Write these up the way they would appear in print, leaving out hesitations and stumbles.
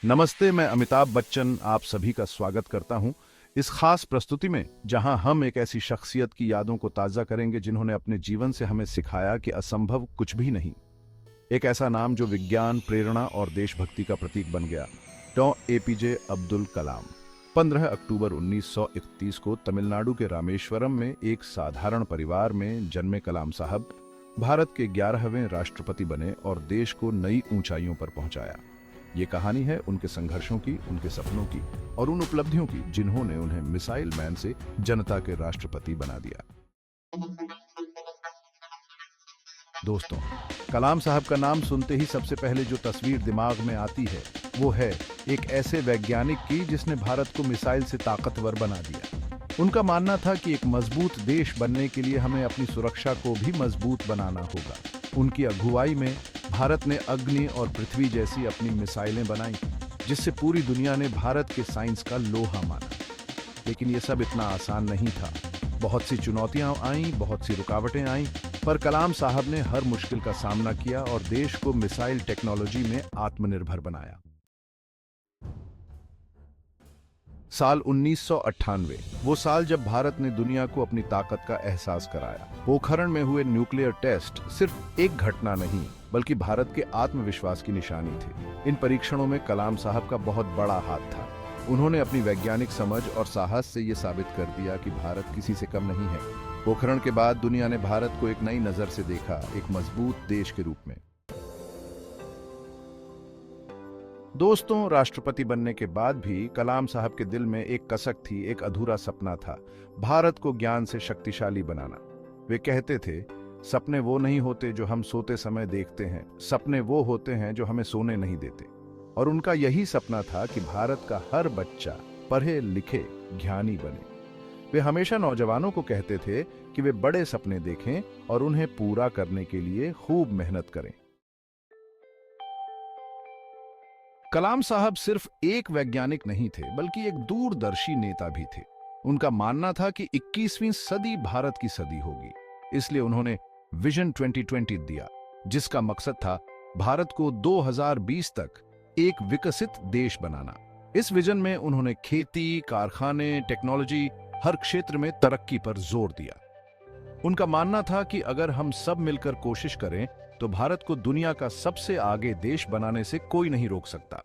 नमस्ते, मैं अमिताभ बच्चन आप सभी का स्वागत करता हूं इस खास प्रस्तुति में, जहां हम एक ऐसी शख्सियत की यादों को ताज़ा करेंगे जिन्होंने अपने जीवन से हमें सिखाया कि असंभव कुछ भी नहीं। एक ऐसा नाम जो विज्ञान, प्रेरणा और देशभक्ति का प्रतीक बन गया, डॉ एपीजे अब्दुल कलाम। 15 अक्टूबर 1931 को तमिलनाडु के रामेश्वरम में एक साधारण परिवार में जन्मे कलाम साहब भारत के 11वें राष्ट्रपति बने और देश को नई ऊंचाइयों पर पहुंचाया। ये कहानी है उनके संघर्षों की, उनके सपनों की और उन उपलब्धियों की जिन्होंने उन्हें मिसाइल मैन से जनता के राष्ट्रपति बना दिया। दोस्तों, कलाम साहब का नाम सुनते ही सबसे पहले जो तस्वीर दिमाग में आती है वो है एक ऐसे वैज्ञानिक की जिसने भारत को मिसाइल से ताकतवर बना दिया। उनका मानना था कि एक मजबूत देश बनने के लिए हमें अपनी सुरक्षा को भी मजबूत बनाना होगा। उनकी अगुवाई में भारत ने अग्नि और पृथ्वी जैसी अपनी मिसाइलें बनाई, जिससे पूरी दुनिया ने भारत के साइंस का लोहा माना। लेकिन यह सब इतना आसान नहीं था। बहुत सी चुनौतियां आईं, बहुत सी रुकावटें आईं, पर कलाम साहब ने हर मुश्किल का सामना किया और देश को मिसाइल टेक्नोलॉजी में आत्मनिर्भर बनाया। साल 1998, वो साल जब भारत ने दुनिया को अपनी ताकत का एहसास कराया। पोखरण में हुए न्यूक्लियर टेस्ट सिर्फ एक घटना नहीं, बल्कि भारत के आत्मविश्वास की निशानी थे। इन परीक्षणों में कलाम साहब का बहुत बड़ा हाथ था। उन्होंने अपनी वैज्ञानिक समझ और साहस से ये साबित कर दिया कि भारत किसी से कम नहीं है। पोखरण के बाद दुनिया ने भारत को एक नई नजर से देखा, एक मजबूत देश के रूप में। दोस्तों, राष्ट्रपति बनने के बाद भी कलाम साहब के दिल में एक कसक थी, एक अधूरा सपना था, भारत को ज्ञान से शक्तिशाली बनाना। वे कहते थे, सपने वो नहीं होते जो हम सोते समय देखते हैं, सपने वो होते हैं जो हमें सोने नहीं देते। और उनका यही सपना था कि भारत का हर बच्चा पढ़े लिखे ज्ञानी बने। वे हमेशा नौजवानों को कहते थे कि वे बड़े सपने देखें और उन्हें पूरा करने के लिए खूब मेहनत करें। कलाम साहब सिर्फ एक वैज्ञानिक नहीं थे, बल्कि एक दूरदर्शी नेता भी थे। उनका मानना था कि 21वीं सदी भारत की सदी होगी, इसलिए उन्होंने विजन 2020 दिया, जिसका मकसद था भारत को 2020 तक एक विकसित देश बनाना। इस विजन में उन्होंने खेती, कारखाने, टेक्नोलॉजी, हर क्षेत्र में तरक्की पर जोर दिया। उनका मानना था कि अगर हम सब मिलकर कोशिश करें तो भारत को दुनिया का सबसे आगे देश बनाने से कोई नहीं रोक सकता।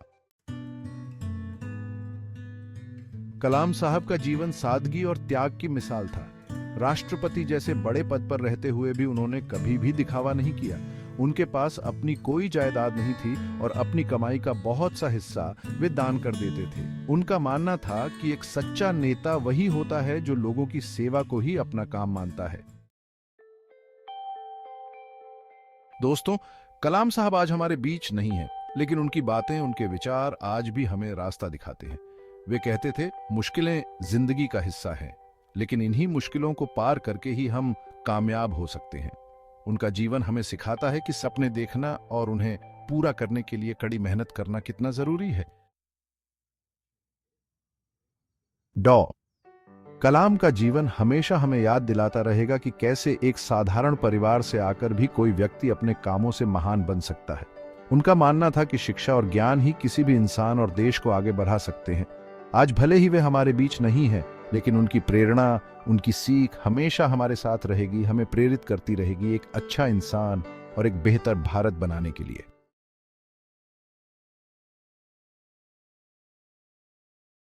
कलाम साहब का जीवन सादगी और त्याग की मिसाल था। राष्ट्रपति जैसे बड़े पद पर रहते हुए भी उन्होंने कभी भी दिखावा नहीं किया। उनके पास अपनी कोई जायदाद नहीं थी और अपनी कमाई का बहुत सा हिस्सा वे दान कर देते थे। उनका मानना था कि एक सच्चा नेता वही होता है जो लोगों की सेवा को ही अपना काम मानता है। दोस्तों, कलाम साहब आज हमारे बीच नहीं हैं, लेकिन उनकी बातें, उनके विचार आज भी हमें रास्ता दिखाते हैं। वे कहते थे, मुश्किलें जिंदगी का हिस्सा हैं, लेकिन इन्हीं मुश्किलों को पार करके ही हम कामयाब हो सकते हैं। उनका जीवन हमें सिखाता है कि सपने देखना और उन्हें पूरा करने के लिए कड़ी मेहनत करना कितना जरूरी है। डॉ कलाम का जीवन हमेशा हमें याद दिलाता रहेगा कि कैसे एक साधारण परिवार से आकर भी कोई व्यक्ति अपने कामों से महान बन सकता है। उनका मानना था कि शिक्षा और ज्ञान ही किसी भी इंसान और देश को आगे बढ़ा सकते हैं। आज भले ही वे हमारे बीच नहीं हैं, लेकिन उनकी प्रेरणा, उनकी सीख हमेशा हमारे साथ रहेगी, हमें प्रेरित करती रहेगी एक अच्छा इंसान और एक बेहतर भारत बनाने के लिए।